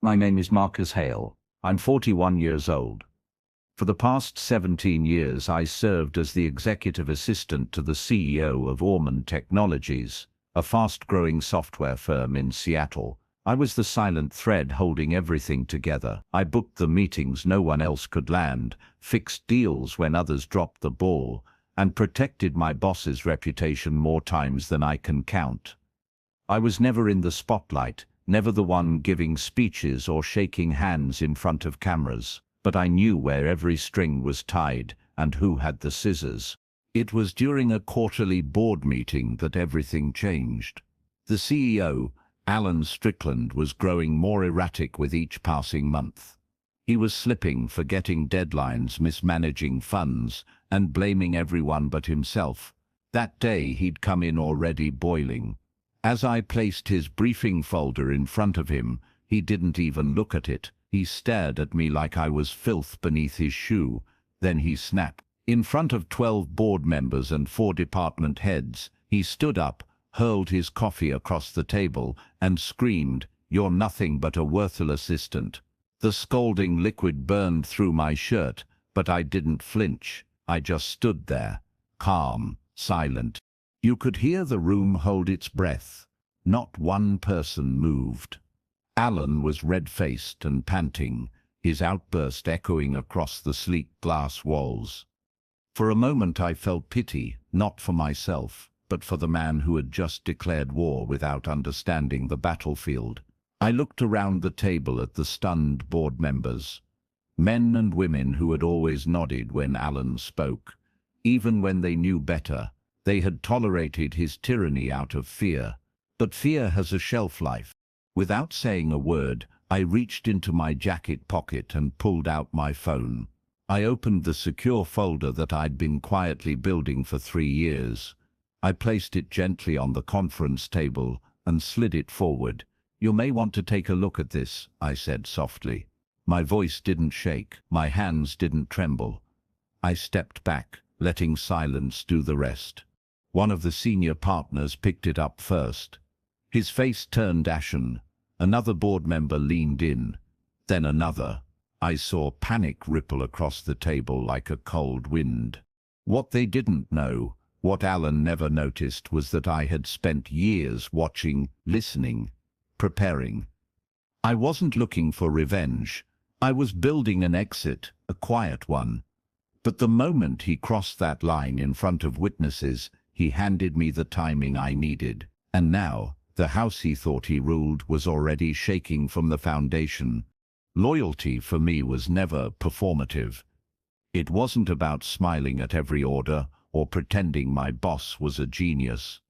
My name is Marcus Hale. I'm 41 years old. For the past 17 years, I served as the executive assistant to the CEO of Orman Technologies, a fast-growing software firm in Seattle. I was the silent thread holding everything together. I booked the meetings no one else could land, fixed deals when others dropped the ball, and protected my boss's reputation more times than I can count. I was never in the spotlight, never the one giving speeches or shaking hands in front of cameras, but I knew where every string was tied and who had the scissors. It was during a quarterly board meeting that everything changed. The CEO, Alan Strickland, was growing more erratic with each passing month. He was slipping, forgetting deadlines, mismanaging funds, and blaming everyone but himself. That day he'd come in already boiling. As I placed his briefing folder in front of him, he didn't even look at it. He stared at me like I was filth beneath his shoe. Then he snapped. In front of 12 board members and 4 department heads, he stood up, hurled his coffee across the table, and screamed, "You're nothing but a worthless assistant." The scalding liquid burned through my shirt, but I didn't flinch. I just stood there, calm, silent. You could hear the room hold its breath. Not one person moved. Alan was red-faced and panting, his outburst echoing across the sleek glass walls. For a moment I felt pity, not for myself, but for the man who had just declared war without understanding the battlefield. I looked around the table at the stunned board members, men and women who had always nodded when Alan spoke. Even when they knew better, they had tolerated his tyranny out of fear. But fear has a shelf life. Without saying a word, I reached into my jacket pocket and pulled out my phone. I opened the secure folder that I'd been quietly building for 3 years. I placed it gently on the conference table and slid it forward. "You may want to take a look at this," I said softly. My voice didn't shake, my hands didn't tremble. I stepped back, letting silence do the rest. One of the senior partners picked it up first. His face turned ashen. Another board member leaned in, then another. I saw panic ripple across the table like a cold wind. What they didn't know, what Alan never noticed, was that I had spent years watching, listening, preparing. I wasn't looking for revenge. I was building an exit, a quiet one. But the moment he crossed that line in front of witnesses, he handed me the timing I needed. And now, the house he thought he ruled was already shaking from the foundation. Loyalty for me was never performative. It wasn't about smiling at every order or pretending my boss was a genius.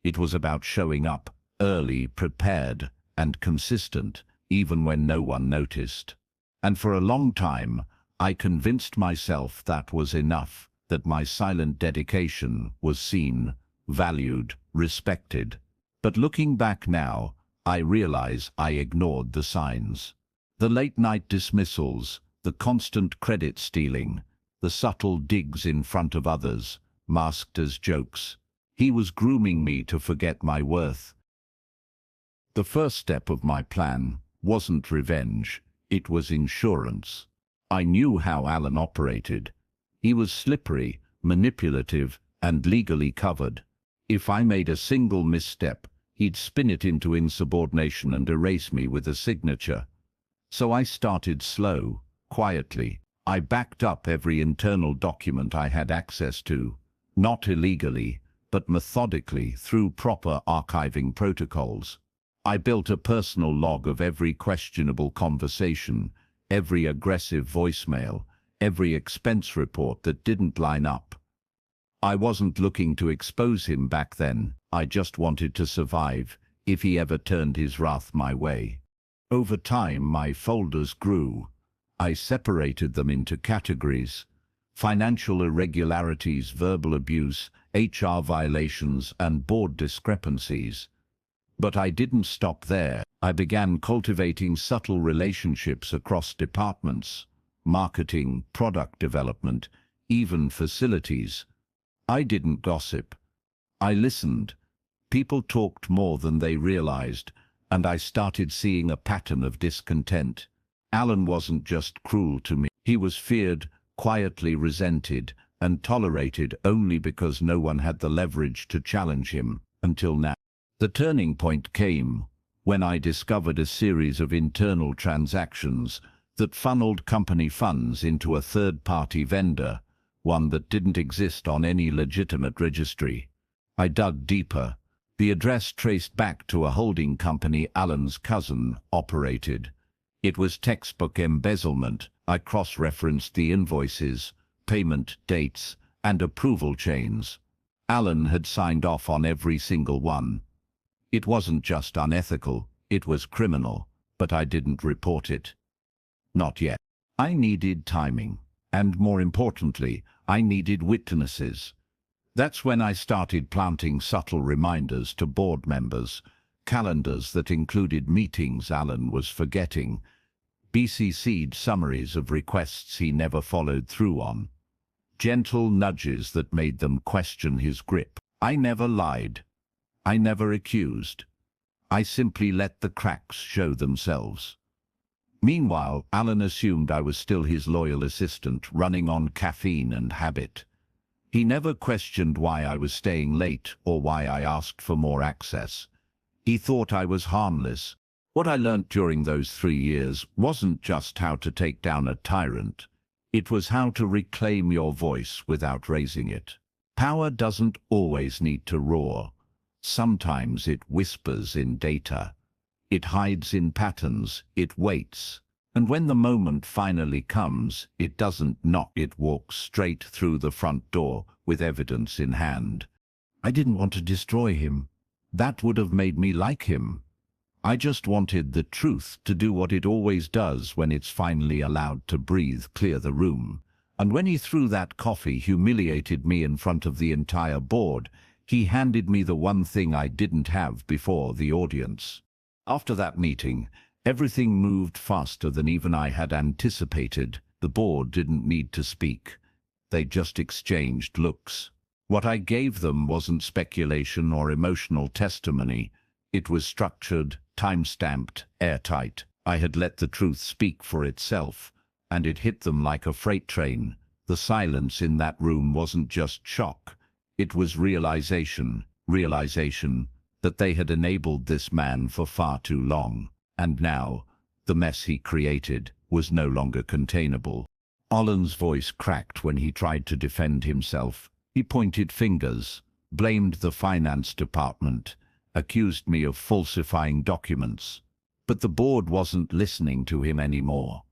It was about showing up, early, prepared, and consistent, even when no one noticed. And for a long time, I convinced myself that was enough, that my silent dedication was seen, valued, respected. But looking back now, I realize I ignored the signs. The late-night dismissals, the constant credit stealing, the subtle digs in front of others, masked as jokes. He was grooming me to forget my worth. The first step of my plan wasn't revenge, it was insurance. I knew how Alan operated. He was slippery, manipulative, and legally covered. If I made a single misstep, he'd spin it into insubordination and erase me with a signature. So I started slow, quietly. I backed up every internal document I had access to, not illegally, but methodically through proper archiving protocols. I built a personal log of every questionable conversation, every aggressive voicemail, every expense report that didn't line up. I wasn't looking to expose him back then. I just wanted to survive, if he ever turned his wrath my way. Over time, my folders grew. I separated them into categories: financial irregularities, verbal abuse, HR violations, and board discrepancies. But I didn't stop there. I began cultivating subtle relationships across departments, marketing, product development, even facilities. I didn't gossip. I listened. People talked more than they realized, and I started seeing a pattern of discontent. Alan wasn't just cruel to me. He was feared, quietly resented, and tolerated only because no one had the leverage to challenge him, until now. The turning point came when I discovered a series of internal transactions that funneled company funds into a third-party vendor, one that didn't exist on any legitimate registry. I dug deeper. The address traced back to a holding company Alan's cousin operated. It was textbook embezzlement. I cross-referenced the invoices, payment dates, and approval chains. Alan had signed off on every single one. It wasn't just unethical, it was criminal, but I didn't report it. Not yet. I needed timing, and more importantly, I needed witnesses. That's when I started planting subtle reminders to board members, calendars that included meetings Alan was forgetting, BCC'd summaries of requests he never followed through on, gentle nudges that made them question his grip. I never lied. I never accused. I simply let the cracks show themselves. Meanwhile, Alan assumed I was still his loyal assistant, running on caffeine and habit. He never questioned why I was staying late or why I asked for more access. He thought I was harmless. What I learnt during those 3 years wasn't just how to take down a tyrant. It was how to reclaim your voice without raising it. Power doesn't always need to roar. Sometimes it whispers in data. It hides in patterns, it waits. And when the moment finally comes, it doesn't knock, it walks straight through the front door with evidence in hand. I didn't want to destroy him. That would have made me like him. I just wanted the truth to do what it always does when it's finally allowed to breathe, clear the room. And when he threw that coffee, humiliated me in front of the entire board, he handed me the one thing I didn't have before: the audience. After that meeting, everything moved faster than even I had anticipated. The board didn't need to speak. They just exchanged looks. What I gave them wasn't speculation or emotional testimony. It was structured, time-stamped, airtight. I had let the truth speak for itself, and it hit them like a freight train. The silence in that room wasn't just shock. It was realization that they had enabled this man for far too long. And now, the mess he created was no longer containable. Alan's voice cracked when he tried to defend himself. He pointed fingers, blamed the finance department, accused me of falsifying documents. But the board wasn't listening to him anymore.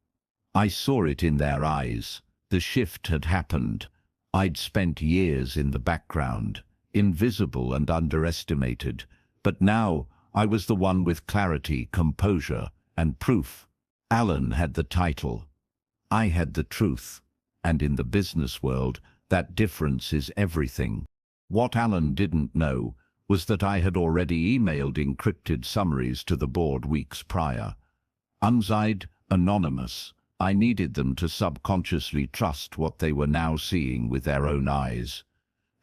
I saw it in their eyes. The shift had happened. I'd spent years in the background, invisible and underestimated, but now I was the one with clarity, composure, and proof. Alan had the title. I had the truth. And in the business world, that difference is everything. What Alan didn't know was that I had already emailed encrypted summaries to the board weeks prior. Unsigned, anonymous. I needed them to subconsciously trust what they were now seeing with their own eyes.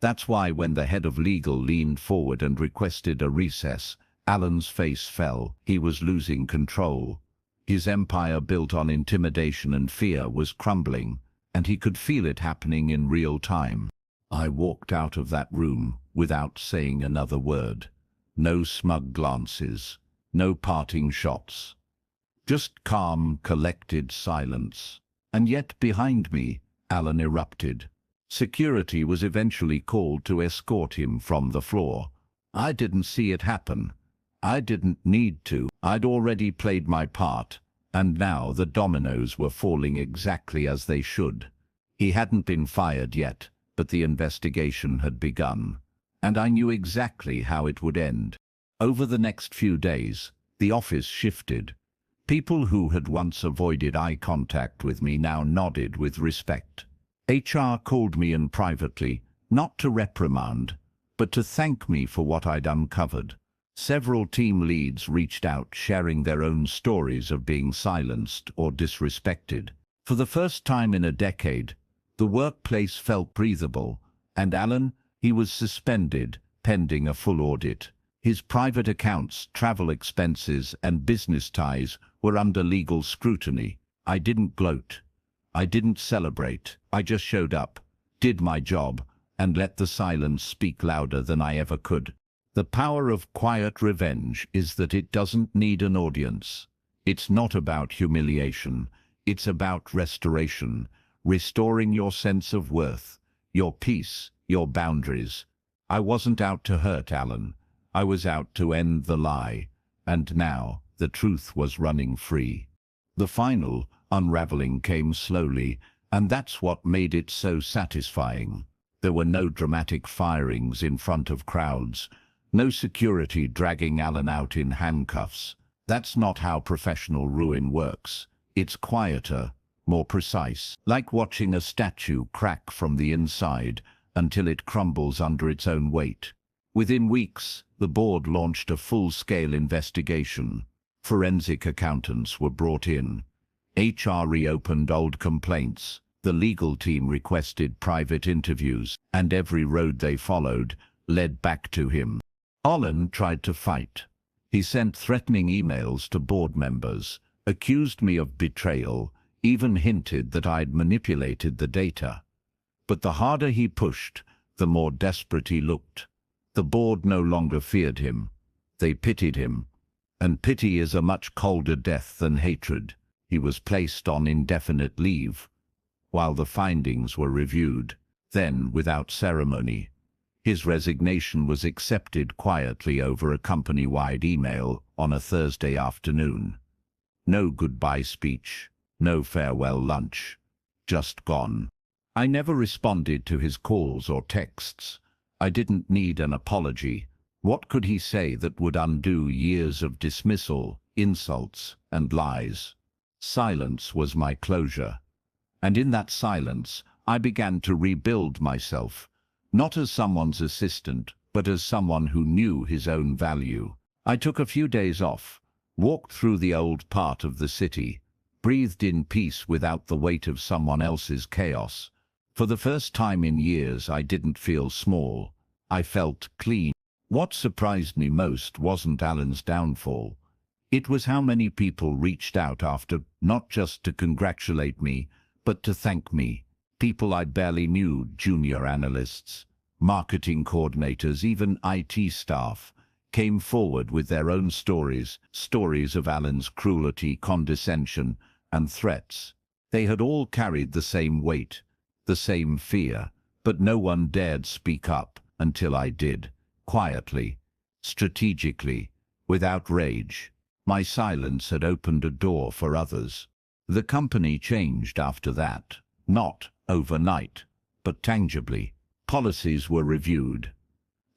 That's why when the head of legal leaned forward and requested a recess, Alan's face fell. He was losing control. His empire built on intimidation and fear was crumbling, and he could feel it happening in real time. I walked out of that room without saying another word. No smug glances, no parting shots. Just calm, collected silence. And yet behind me, Alan erupted. Security was eventually called to escort him from the floor. I didn't see it happen. I didn't need to. I'd already played my part, and now the dominoes were falling exactly as they should. He hadn't been fired yet, but the investigation had begun, and I knew exactly how it would end. Over the next few days, the office shifted. People who had once avoided eye contact with me now nodded with respect. HR called me in privately, not to reprimand, but to thank me for what I'd uncovered. Several team leads reached out, sharing their own stories of being silenced or disrespected. For the first time in a decade, the workplace felt breathable, and Alan, he was suspended, pending a full audit. His private accounts, travel expenses, and business ties were under legal scrutiny. I didn't gloat. I didn't celebrate. I just showed up, did my job, and let the silence speak louder than I ever could. The power of quiet revenge is that it doesn't need an audience. It's not about humiliation. It's about restoration, restoring your sense of worth, your peace, your boundaries. I wasn't out to hurt Alan. I was out to end the lie, and now the truth was running free. The final unraveling came slowly, and that's what made it so satisfying. There were no dramatic firings in front of crowds, no security dragging Alan out in handcuffs. That's not how professional ruin works. It's quieter, more precise, like watching a statue crack from the inside until it crumbles under its own weight. Within weeks, the board launched a full-scale investigation. Forensic accountants were brought in. HR reopened old complaints. The legal team requested private interviews, and every road they followed led back to him. Alan tried to fight. He sent threatening emails to board members, accused me of betrayal, even hinted that I'd manipulated the data. But the harder he pushed, the more desperate he looked. The board no longer feared him. They pitied him. And pity is a much colder death than hatred. He was placed on indefinite leave, while the findings were reviewed. Then, without ceremony, his resignation was accepted quietly over a company-wide email on a Thursday afternoon. No goodbye speech, no farewell lunch, just gone. I never responded to his calls or texts. I didn't need an apology. What could he say that would undo years of dismissal, insults, and lies? Silence was my closure. And in that silence, I began to rebuild myself, not as someone's assistant, but as someone who knew his own value. I took a few days off, walked through the old part of the city, breathed in peace without the weight of someone else's chaos. For the first time in years, I didn't feel small. I felt clean. What surprised me most wasn't Alan's downfall. It was how many people reached out after, not just to congratulate me, but to thank me. People I barely knew, junior analysts, marketing coordinators, even IT staff, came forward with their own stories of Alan's cruelty, condescension, and threats. They had all carried the same weight, the same fear, but no one dared speak up until I did, quietly, strategically, without rage. My silence had opened a door for others. The company changed after that, not overnight, but tangibly. Policies were reviewed.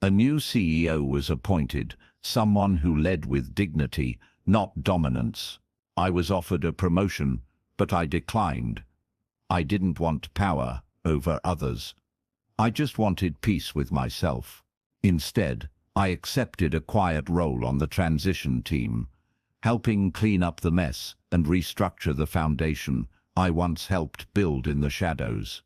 A new CEO was appointed, someone who led with dignity, not dominance. I was offered a promotion, but I declined. I didn't want power over others. I just wanted peace with myself. Instead, I accepted a quiet role on the transition team, helping clean up the mess and restructure the foundation I once helped build in the shadows.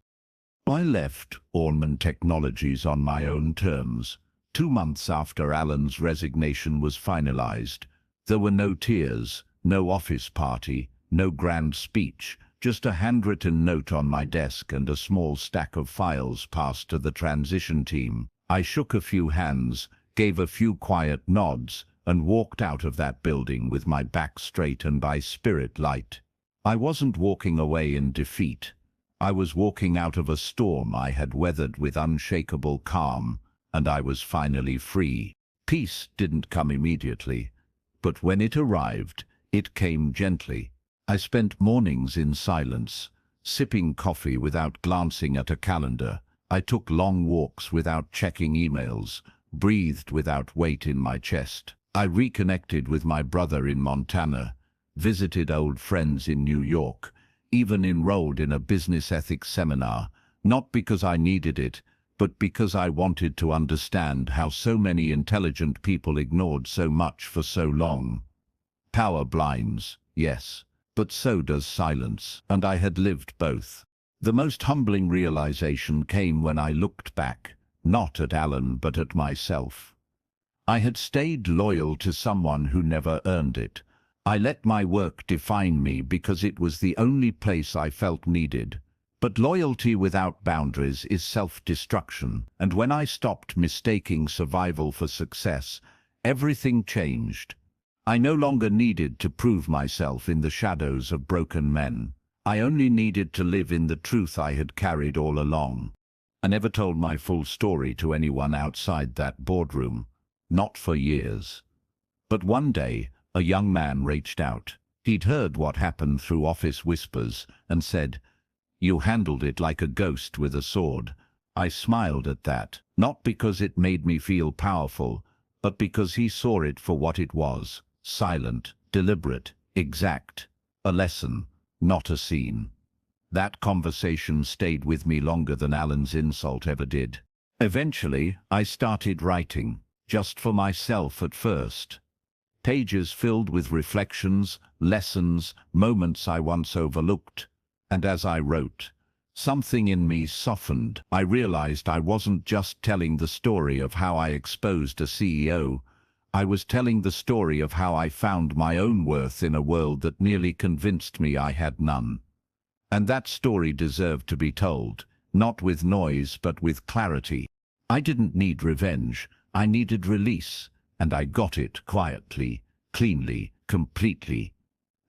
I left Orman Technologies on my own terms. 2 months after Alan's resignation was finalized, there were no tears, no office party, no grand speech, just a handwritten note on my desk and a small stack of files passed to the transition team. I shook a few hands, gave a few quiet nods, and walked out of that building with my back straight and my spirit light. I wasn't walking away in defeat. I was walking out of a storm I had weathered with unshakable calm, and I was finally free. Peace didn't come immediately, but when it arrived, it came gently. I spent mornings in silence, sipping coffee without glancing at a calendar. I took long walks without checking emails, breathed without weight in my chest. I reconnected with my brother in Montana, visited old friends in New York, even enrolled in a business ethics seminar, not because I needed it, but because I wanted to understand how so many intelligent people ignored so much for so long. Power blinds, yes, but so does silence, and I had lived both. The most humbling realization came when I looked back, not at Alan but at myself. I had stayed loyal to someone who never earned it. I let my work define me because it was the only place I felt needed. But loyalty without boundaries is self-destruction, and when I stopped mistaking survival for success, everything changed. I no longer needed to prove myself in the shadows of broken men. I only needed to live in the truth I had carried all along. I never told my full story to anyone outside that boardroom, not for years. But one day, a young man reached out. He'd heard what happened through office whispers and said, "You handled it like a ghost with a sword." I smiled at that, not because it made me feel powerful, but because he saw it for what it was: silent, deliberate, exact. A lesson, not a scene. That conversation stayed with me longer than Alan's insult ever did. Eventually, I started writing, just for myself at first. Pages filled with reflections, lessons, moments I once overlooked. And as I wrote, something in me softened. I realized I wasn't just telling the story of how I exposed a CEO. I was telling the story of how I found my own worth in a world that nearly convinced me I had none. And that story deserved to be told, not with noise but with clarity. I didn't need revenge, I needed release, and I got it quietly, cleanly, completely.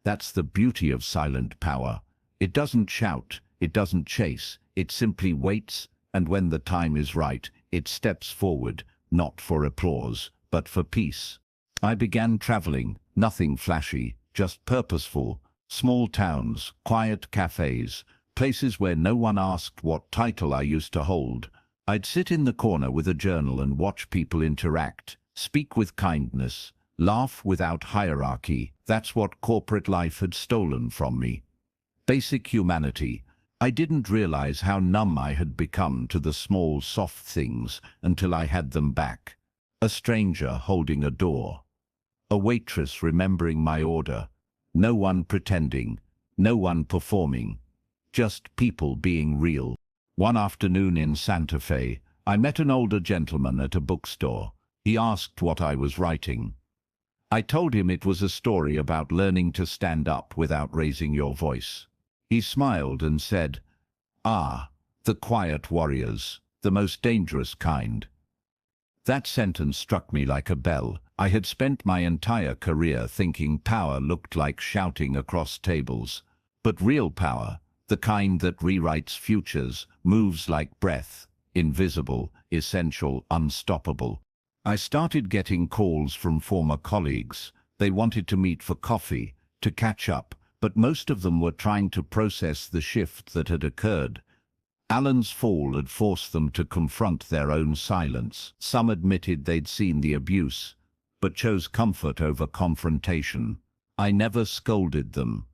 That's the beauty of silent power. It doesn't shout, it doesn't chase, it simply waits, and when the time is right, it steps forward, not for applause, but for peace. I began traveling, nothing flashy, just purposeful. Small towns, quiet cafes, places where no one asked what title I used to hold. I'd sit in the corner with a journal and watch people interact, speak with kindness, laugh without hierarchy. That's what corporate life had stolen from me. Basic humanity. I didn't realize how numb I had become to the small, soft things until I had them back. A stranger holding a door. A waitress remembering my order. No one pretending, no one performing, just people being real. One afternoon in Santa Fe, I met an older gentleman at a bookstore. He asked what I was writing. I told him it was a story about learning to stand up without raising your voice. He smiled and said, "Ah, the quiet warriors, the most dangerous kind." That sentence struck me like a bell. I had spent my entire career thinking power looked like shouting across tables. But real power, the kind that rewrites futures, moves like breath, invisible, essential, unstoppable. I started getting calls from former colleagues. They wanted to meet for coffee, to catch up, but most of them were trying to process the shift that had occurred. Alan's fall had forced them to confront their own silence. Some admitted they'd seen the abuse, but chose comfort over confrontation. I never scolded them.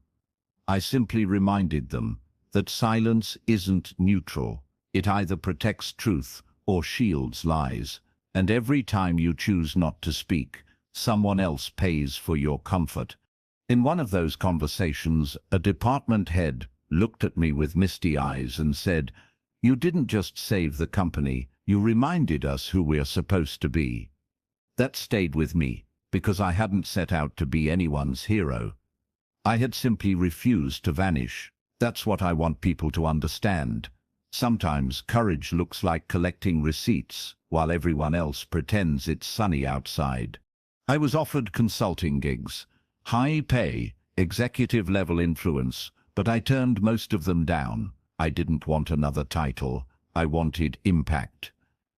I simply reminded them that silence isn't neutral. It either protects truth or shields lies. And every time you choose not to speak, someone else pays for your comfort. In one of those conversations, a department head looked at me with misty eyes and said, "You didn't just save the company, you reminded us who we're supposed to be." That stayed with me, because I hadn't set out to be anyone's hero. I had simply refused to vanish. That's what I want people to understand. Sometimes courage looks like collecting receipts, while everyone else pretends it's sunny outside. I was offered consulting gigs, high pay, executive-level influence, but I turned most of them down. I didn't want another title. I wanted impact.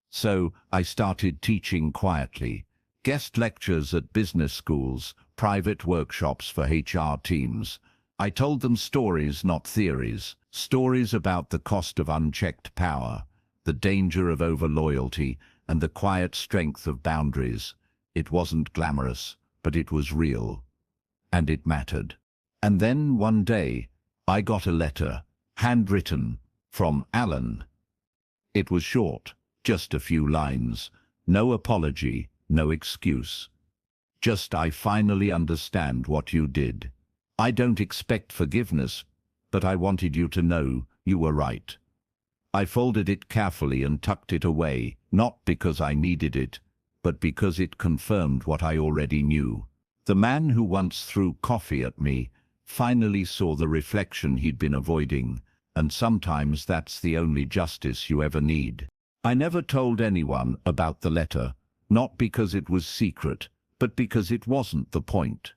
So I started teaching quietly. Guest lectures at business schools, private workshops for HR teams. I told them stories, not theories. Stories about the cost of unchecked power, the danger of over-loyalty, and the quiet strength of boundaries. It wasn't glamorous, but it was real. And it mattered. And then one day, I got a letter, handwritten, from Alan. It was short, just a few lines. No apology, no excuse. Just, "I finally understand what you did. I don't expect forgiveness, but I wanted you to know you were right." I folded it carefully and tucked it away, not because I needed it, but because it confirmed what I already knew. The man who once threw coffee at me finally saw the reflection he'd been avoiding, and sometimes that's the only justice you ever need. I never told anyone about the letter, not because it was secret, but because it wasn't the point.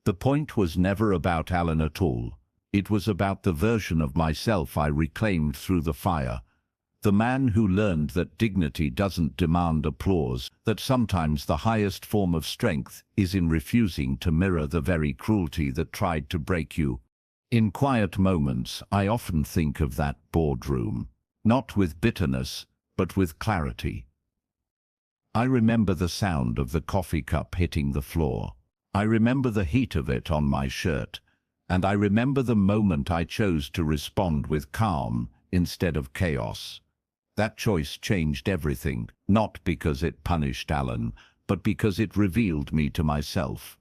The point was never about Alan at all. It was about the version of myself I reclaimed through the fire. The man who learned that dignity doesn't demand applause, that sometimes the highest form of strength is in refusing to mirror the very cruelty that tried to break you. In quiet moments, I often think of that boardroom, not with bitterness, but with clarity. I remember the sound of the coffee cup hitting the floor. I remember the heat of it on my shirt, and I remember the moment I chose to respond with calm instead of chaos. That choice changed everything, not because it punished Alan, but because it revealed me to myself.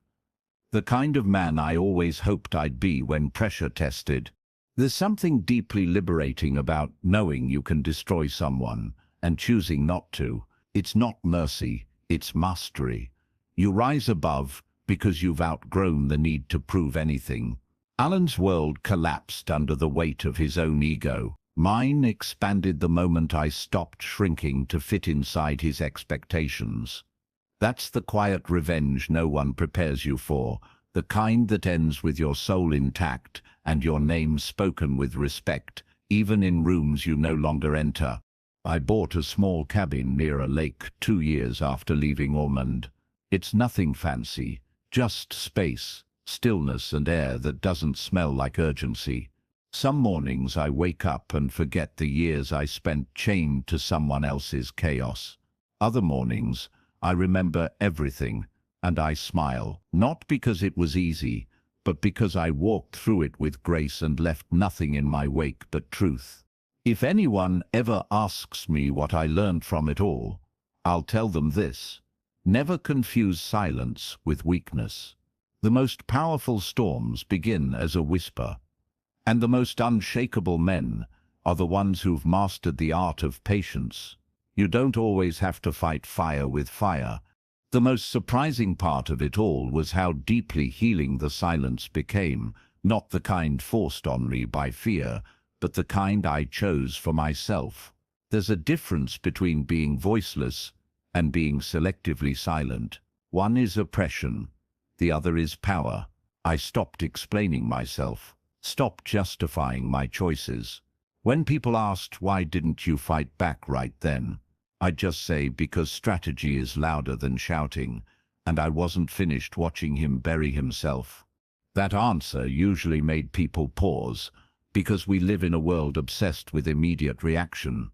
The kind of man I always hoped I'd be when pressure tested. There's something deeply liberating about knowing you can destroy someone and choosing not to. It's not mercy, it's mastery. You rise above because you've outgrown the need to prove anything. Alan's world collapsed under the weight of his own ego. Mine expanded the moment I stopped shrinking to fit inside his expectations. That's the quiet revenge no one prepares you for, the kind that ends with your soul intact and your name spoken with respect, even in rooms you no longer enter. I bought a small cabin near a lake 2 years after leaving Ormond. It's nothing fancy, just space, stillness and air that doesn't smell like urgency. Some mornings I wake up and forget the years I spent chained to someone else's chaos. Other mornings, I remember everything, and I smile, not because it was easy, but because I walked through it with grace and left nothing in my wake but truth. If anyone ever asks me what I learned from it all, I'll tell them this: never confuse silence with weakness. The most powerful storms begin as a whisper. And the most unshakable men are the ones who've mastered the art of patience. You don't always have to fight fire with fire. The most surprising part of it all was how deeply healing the silence became, not the kind forced on me by fear, but the kind I chose for myself. There's a difference between being voiceless and being selectively silent. One is oppression, the other is power. I stopped explaining myself. Stop justifying my choices. When people asked, "Why didn't you fight back right then?" I'd just say, "Because strategy is louder than shouting, and I wasn't finished watching him bury himself." That answer usually made people pause, because we live in a world obsessed with immediate reaction.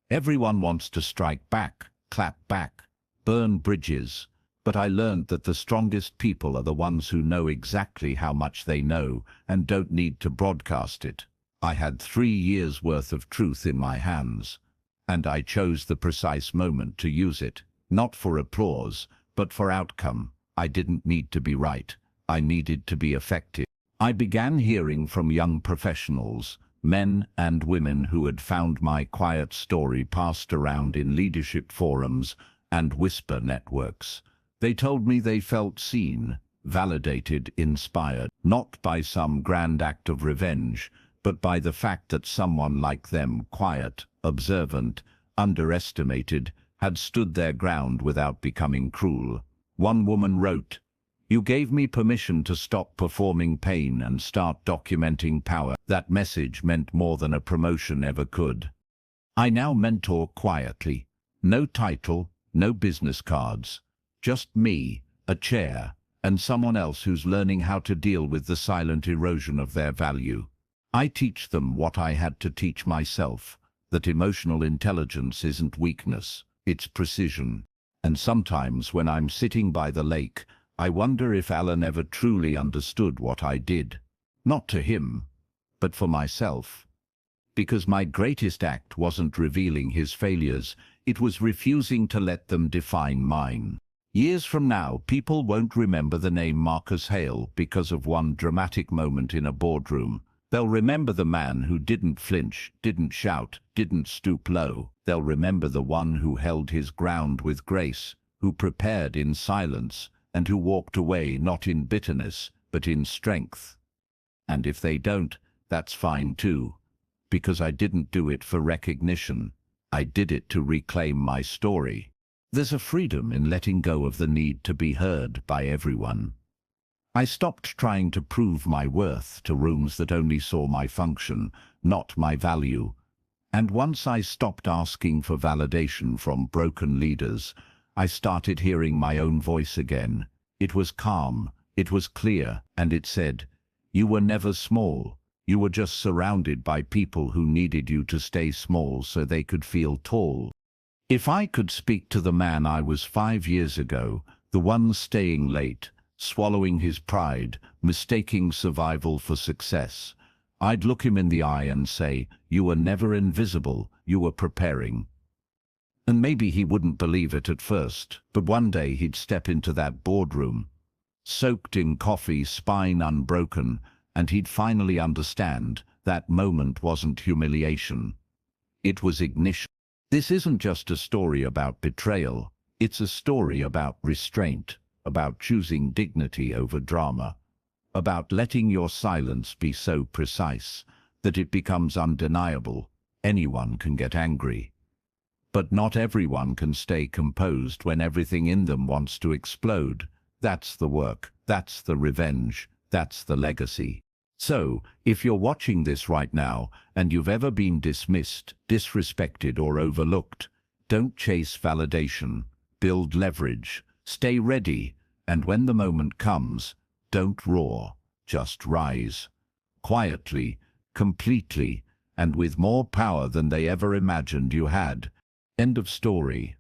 Everyone wants to strike back, clap back, burn bridges. But I learned that the strongest people are the ones who know exactly how much they know and don't need to broadcast it. I had 3 years' worth of truth in my hands, and I chose the precise moment to use it, not for applause, but for outcome. I didn't need to be right. I needed to be effective. I began hearing from young professionals, men and women who had found my quiet story passed around in leadership forums and whisper networks. They told me they felt seen, validated, inspired, not by some grand act of revenge, but by the fact that someone like them, quiet, observant, underestimated, had stood their ground without becoming cruel. One woman wrote, "You gave me permission to stop performing pain and start documenting power." That message meant more than a promotion ever could. I now mentor quietly. No title, no business cards. Just me, a chair, and someone else who's learning how to deal with the silent erosion of their value. I teach them what I had to teach myself, that emotional intelligence isn't weakness, it's precision. And sometimes when I'm sitting by the lake, I wonder if Alan ever truly understood what I did. Not to him, but for myself. Because my greatest act wasn't revealing his failures, it was refusing to let them define mine. Years from now, people won't remember the name Marcus Hale because of one dramatic moment in a boardroom. They'll remember the man who didn't flinch, didn't shout, didn't stoop low. They'll remember the one who held his ground with grace, who prepared in silence, and who walked away not in bitterness, but in strength. And if they don't, that's fine too, because I didn't do it for recognition. I did it to reclaim my story. There's a freedom in letting go of the need to be heard by everyone. I stopped trying to prove my worth to rooms that only saw my function, not my value. And once I stopped asking for validation from broken leaders, I started hearing my own voice again. It was calm, it was clear, and it said, "You were never small. You were just surrounded by people who needed you to stay small so they could feel tall." If I could speak to the man I was 5 years ago, the one staying late, swallowing his pride, mistaking survival for success, I'd look him in the eye and say, "You were never invisible, you were preparing." And maybe he wouldn't believe it at first, but one day he'd step into that boardroom, soaked in coffee, spine unbroken, and he'd finally understand that moment wasn't humiliation. It was ignition. This isn't just a story about betrayal. It's a story about restraint, about choosing dignity over drama, about letting your silence be so precise that it becomes undeniable. Anyone can get angry. But not everyone can stay composed when everything in them wants to explode. That's the work, that's the revenge, that's the legacy. So, if you're watching this right now and you've ever been dismissed, disrespected, or overlooked, don't chase validation. Build leverage. Stay ready. And when the moment comes, don't roar. Just rise. Quietly, completely, and with more power than they ever imagined you had. End of story.